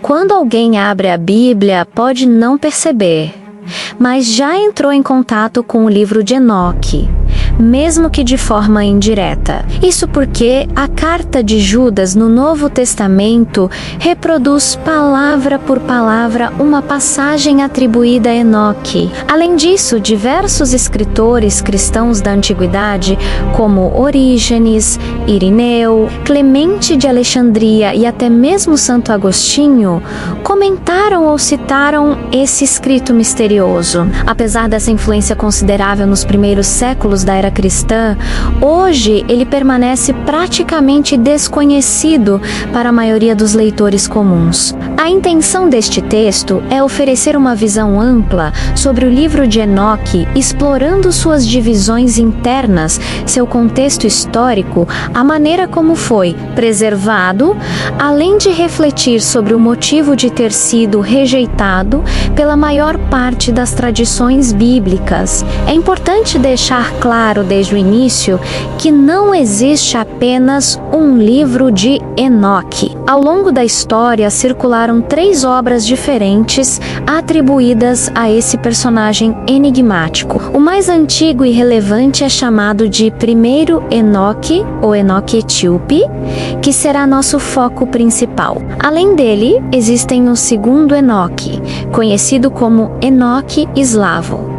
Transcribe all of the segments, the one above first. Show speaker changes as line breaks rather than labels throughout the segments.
Quando alguém abre a Bíblia, pode não perceber, mas já entrou em contato com o livro de Enoque, mesmo que de forma indireta. Isso porque a carta de Judas no Novo Testamento reproduz palavra por palavra uma passagem atribuída a Enoque. Além disso, diversos escritores cristãos da antiguidade, como Orígenes, Irineu, Clemente de Alexandria e até mesmo Santo Agostinho, comentaram ou citaram esse escrito misterioso. Apesar dessa influência considerável nos primeiros séculos da era cristã, hoje ele permanece praticamente desconhecido para a maioria dos leitores comuns. A intenção deste texto é oferecer uma visão ampla sobre o livro de Enoque, explorando suas divisões internas, seu contexto histórico, a maneira como foi preservado, além de refletir sobre o motivo de ter sido rejeitado pela maior parte das tradições bíblicas. É importante deixar claro desde o início que não existe apenas um livro de Enoque. Ao longo da história circularam 3 obras diferentes atribuídas a esse personagem enigmático. O mais antigo e relevante é chamado de Primeiro Enoque, ou Enoque Etíope, que será nosso foco principal. Além dele, existem o Segundo Enoque, conhecido como Enoque Eslavo,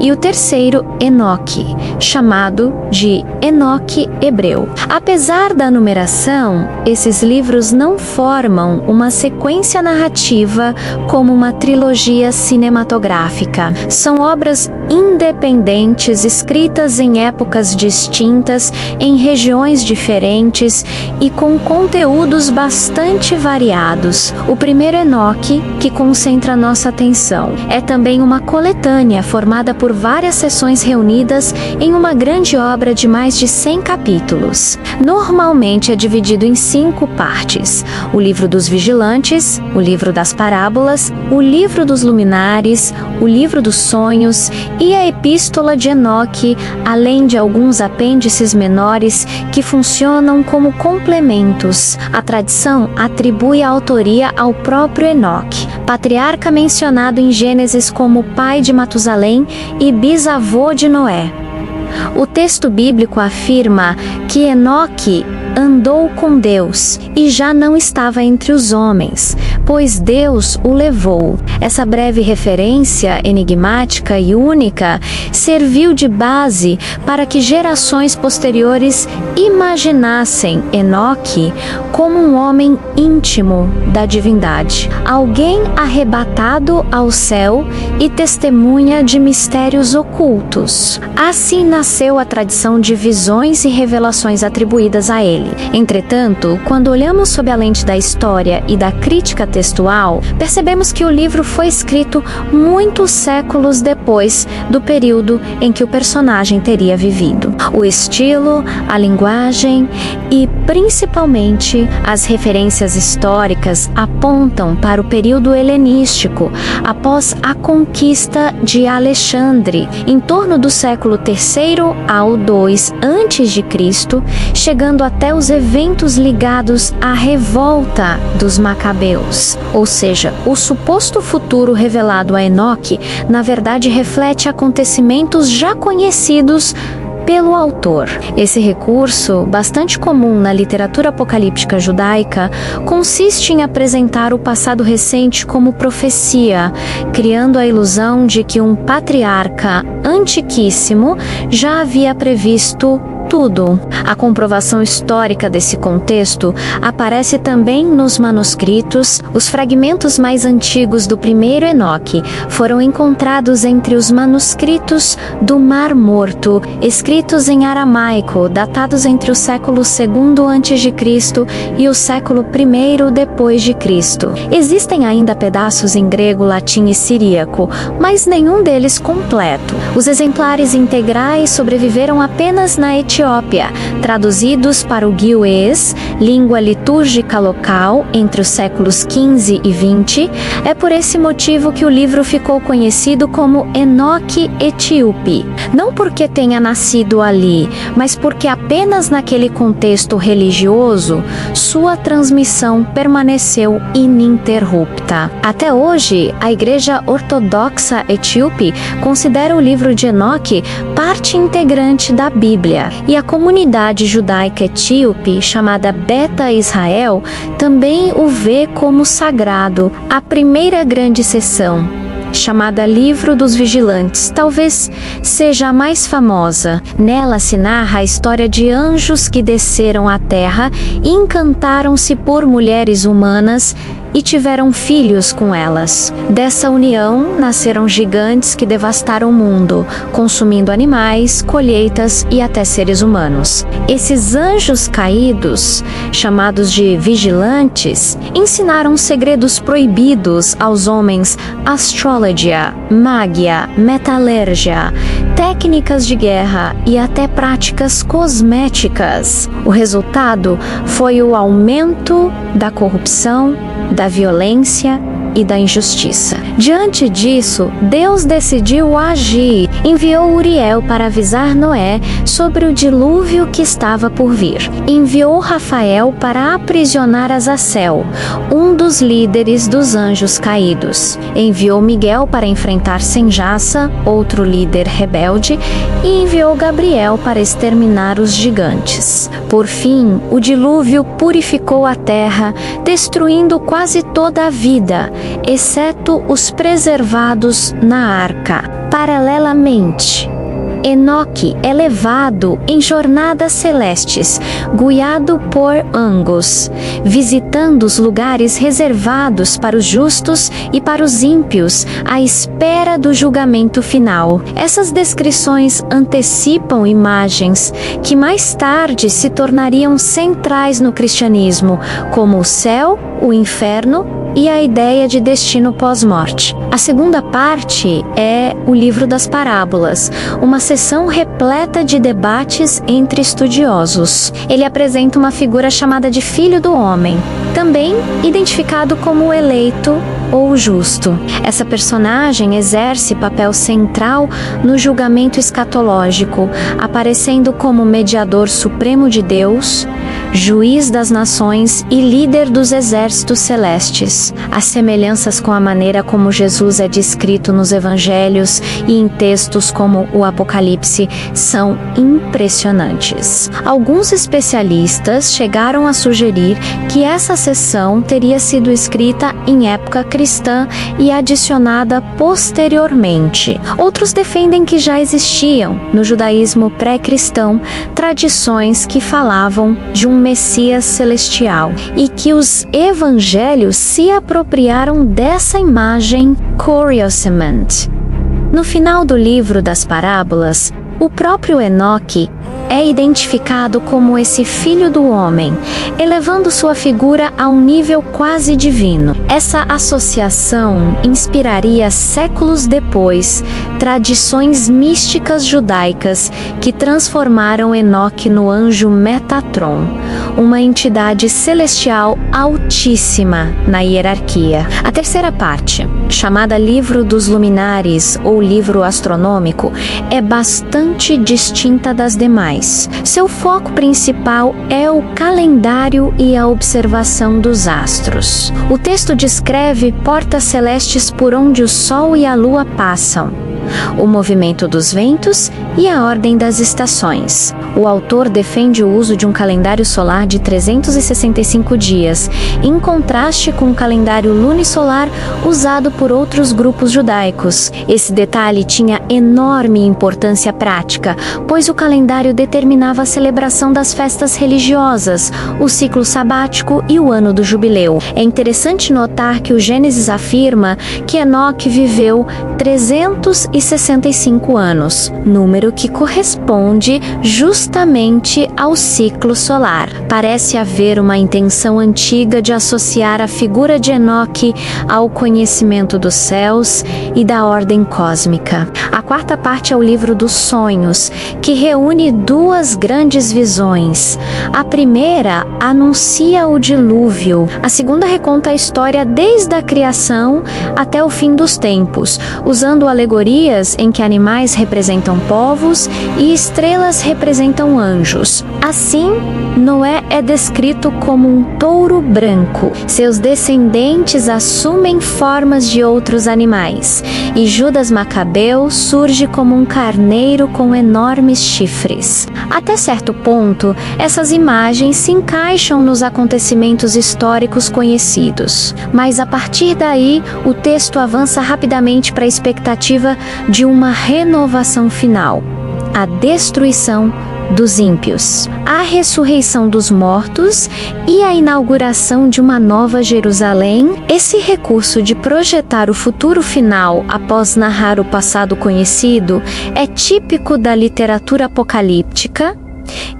e o terceiro Enoque, chamado de Enoque Hebreu. Apesar da numeração, esses livros não formam uma sequência narrativa como uma trilogia cinematográfica. São obras independentes, escritas em épocas distintas, em regiões diferentes e com conteúdos bastante variados. O primeiro Enoque, que concentra nossa atenção, é também uma coletânea formada por várias seções reunidas em uma grande obra de mais de 100 capítulos. Normalmente é dividido em 5 partes: o livro dos vigilantes, o livro das parábolas, o livro dos luminares, o livro dos sonhos e a epístola de Enoque, além de alguns apêndices menores que funcionam como complementos. A tradição atribui a autoria ao próprio Enoque, patriarca mencionado em Gênesis como pai de Matusalém e bisavô de Noé. O texto bíblico afirma que Enoque andou com Deus e já não estava entre os homens, pois Deus o levou. Essa breve referência enigmática e única serviu de base para que gerações posteriores imaginassem Enoque como um homem íntimo da divindade, alguém arrebatado ao céu e testemunha de mistérios ocultos. Assim nasceu a tradição de visões e revelações atribuídas a ele. Entretanto, quando olhamos sob a lente da história e da crítica textual, percebemos que o livro foi escrito muitos séculos depois do período em que o personagem teria vivido. O estilo, a linguagem e, principalmente, as referências históricas apontam para o período helenístico, após a conquista de Alexandre, em torno do século III ao II a.C., chegando até os eventos ligados à revolta dos Macabeus. Ou seja, o suposto futuro revelado a Enoque, na verdade, reflete acontecimentos já conhecidos pelo autor. Esse recurso, bastante comum na literatura apocalíptica judaica, consiste em apresentar o passado recente como profecia, criando a ilusão de que um patriarca antiquíssimo já havia previsto tudo. A comprovação histórica desse contexto aparece também nos manuscritos. Os fragmentos mais antigos do primeiro Enoque foram encontrados entre os manuscritos do Mar Morto, escritos em aramaico, datados entre o século II a.C. e o século I depois de Cristo. Existem ainda pedaços em grego, latim e siríaco, mas nenhum deles completo. Os exemplares integrais sobreviveram apenas na Etiópia Etiópia, traduzidos para o guiuês, língua litúrgica local, entre os séculos XV e XX. É por esse motivo que o livro ficou conhecido como Enoque Etíope. Não porque tenha nascido ali, mas porque apenas naquele contexto religioso, sua transmissão permaneceu ininterrupta. Até hoje, a Igreja Ortodoxa Etíope considera o livro de Enoque parte integrante da Bíblia, e a comunidade judaica etíope, chamada Beta Israel, também o vê como sagrado. A primeira grande seção, chamada Livro dos Vigilantes, talvez seja a mais famosa. Nela se narra a história de anjos que desceram à terra e encantaram-se por mulheres humanas e tiveram filhos com elas. Dessa união nasceram gigantes que devastaram o mundo, consumindo animais, colheitas e até seres humanos. Esses anjos caídos, chamados de vigilantes, ensinaram segredos proibidos aos homens: astrologia, magia, metalurgia, técnicas de guerra e até práticas cosméticas. O resultado foi o aumento da corrupção, da violência e da injustiça. Diante disso, Deus decidiu agir. Enviou Uriel para avisar Noé sobre o dilúvio que estava por vir. Enviou Rafael para aprisionar Azazel, um dos líderes dos anjos caídos. Enviou Miguel para enfrentar Senjassa, outro líder rebelde, e enviou Gabriel para exterminar os gigantes. Por fim, o dilúvio purificou a terra, destruindo quase toda a vida, exceto os preservados na arca. Paralelamente, Enoque é levado em jornadas celestes, guiado por anjos, visitando os lugares reservados para os justos e para os ímpios, à espera do julgamento final. Essas descrições antecipam imagens que mais tarde se tornariam centrais no cristianismo, como o céu, o inferno e a ideia de destino pós-morte. A segunda parte é o livro das parábolas, uma sessão repleta de debates entre estudiosos. Ele apresenta uma figura chamada de Filho do Homem, também identificado como o eleito ou o justo. Essa personagem exerce papel central no julgamento escatológico, aparecendo como mediador supremo de Deus, juiz das nações e líder dos exércitos celestes. As semelhanças com a maneira como Jesus é descrito nos evangelhos e em textos como o Apocalipse são impressionantes. Alguns especialistas chegaram a sugerir que essa seção teria sido escrita em época cristã e adicionada posteriormente. Outros defendem que já existiam, no judaísmo pré-cristão, tradições que falavam de um Messias celestial e que os evangelhos se apropriaram dessa imagem curiosamente. No final do livro das parábolas, o próprio Enoque é identificado como esse Filho do Homem, elevando sua figura a um nível quase divino. Essa associação inspiraria séculos depois tradições místicas judaicas que transformaram Enoque no anjo Metatron, uma entidade celestial altíssima na hierarquia. A terceira parte, chamada Livro dos Luminares ou Livro Astronômico, é bastante distinta das demais. Seu foco principal é o calendário e a observação dos astros. O texto descreve portas celestes por onde o Sol e a Lua passam, o movimento dos ventos e a ordem das estações. O autor defende o uso de um calendário solar de 365 dias, em contraste com o calendário lunisolar usado por outros grupos judaicos. Esse detalhe tinha enorme importância prática, pois o calendário determinava a celebração das festas religiosas, o ciclo sabático e o ano do jubileu. É interessante notar que o Gênesis afirma que Enoque viveu 365 165 anos, número que corresponde justamente ao ciclo solar. Parece haver uma intenção antiga de associar a figura de Enoque ao conhecimento dos céus e da ordem cósmica. A quarta parte é o livro dos sonhos, que reúne duas grandes visões. A primeira anuncia o dilúvio, a segunda reconta a história desde a criação até o fim dos tempos, usando alegorias em que animais representam povos e estrelas representam anjos. Assim, Noé é descrito como um touro branco. Seus descendentes assumem formas de outros animais, e Judas Macabeu surge como um carneiro com enormes chifres. Até certo ponto, essas imagens se encaixam nos acontecimentos históricos conhecidos, mas a partir daí, o texto avança rapidamente para a expectativa de uma renovação final: a destruição dos ímpios, a ressurreição dos mortos e a inauguração de uma nova Jerusalém. Esse recurso de projetar o futuro final após narrar o passado conhecido é típico da literatura apocalíptica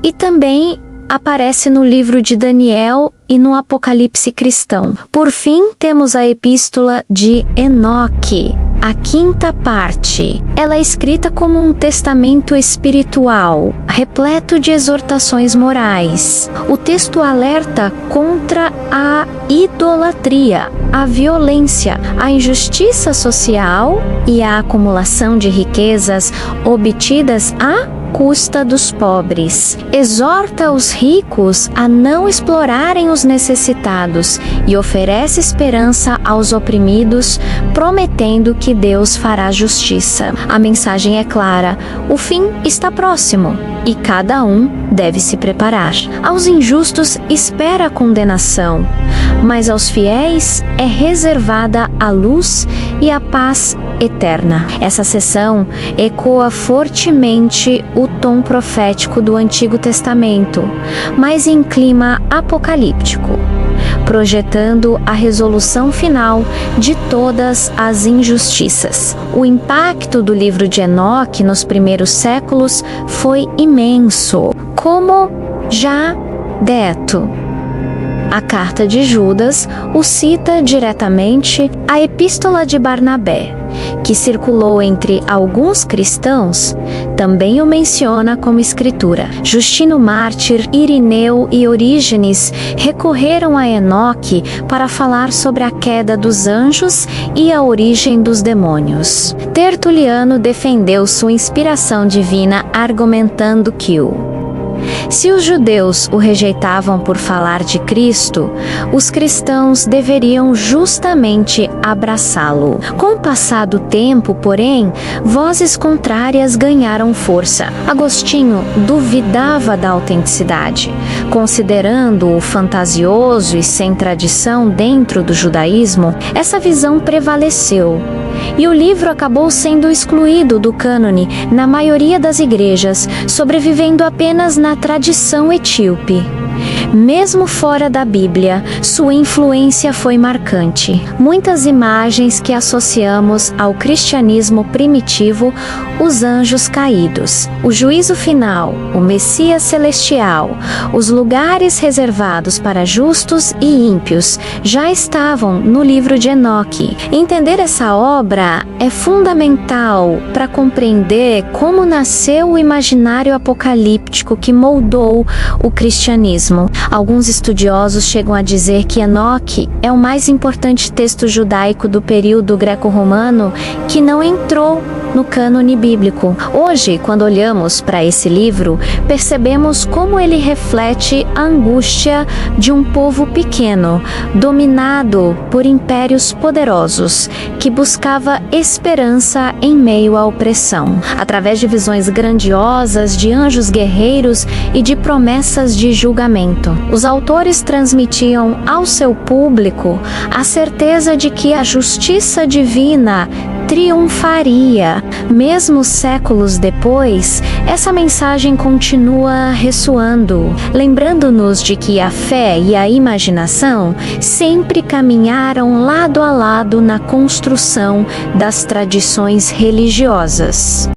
e também aparece no livro de Daniel e no Apocalipse cristão. Por fim, temos a Epístola de Enoque, a quinta parte. Ela é escrita como um testamento espiritual, repleto de exortações morais. O texto alerta contra a idolatria, a violência, a injustiça social e a acumulação de riquezas obtidas à custa dos pobres. Exorta os ricos a não explorarem os necessitados e oferece esperança aos oprimidos, prometendo que Deus fará justiça. A mensagem é clara: o fim está próximo e cada um deve se preparar. Aos injustos espera a condenação, mas aos fiéis é reservada a luz e a paz eterna. Essa seção ecoa fortemente o tom profético do Antigo Testamento, mas em clima apocalíptico, projetando a resolução final de todas as injustiças. O impacto do livro de Enoque nos primeiros séculos foi imenso. Como já dito, a carta de Judas o cita diretamente. A epístola de Barnabé, que circulou entre alguns cristãos, também o menciona como escritura. Justino Mártir, Irineu e Orígenes recorreram a Enoque para falar sobre a queda dos anjos e a origem dos demônios. Tertuliano defendeu sua inspiração divina, argumentando que se os judeus o rejeitavam por falar de Cristo, os cristãos deveriam justamente abraçá-lo. Com o passar do tempo, porém, vozes contrárias ganharam força. Agostinho duvidava da autenticidade, considerando-o fantasioso e sem tradição dentro do judaísmo. Essa visão prevaleceu, e o livro acabou sendo excluído do cânone na maioria das igrejas, sobrevivendo apenas na tradição etíope. Mesmo fora da Bíblia, sua influência foi marcante. Muitas imagens que associamos ao cristianismo primitivo, os anjos caídos, o juízo final, o Messias celestial, os lugares reservados para justos e ímpios, já estavam no livro de Enoque. Entender essa obra é fundamental para compreender como nasceu o imaginário apocalíptico que moldou o cristianismo. Alguns estudiosos chegam a dizer que Enoque é o mais importante texto judaico do período greco-romano que não entrou no cânone bíblico. Hoje, quando olhamos para esse livro, percebemos como ele reflete a angústia de um povo pequeno, dominado por impérios poderosos, que buscava esperança em meio à opressão, através de visões grandiosas de anjos guerreiros e de promessas de julgamento. Os autores transmitiam ao seu público a certeza de que a justiça divina triunfaria. Mesmo séculos depois, essa mensagem continua ressoando, lembrando-nos de que a fé e a imaginação sempre caminharam lado a lado na construção das tradições religiosas.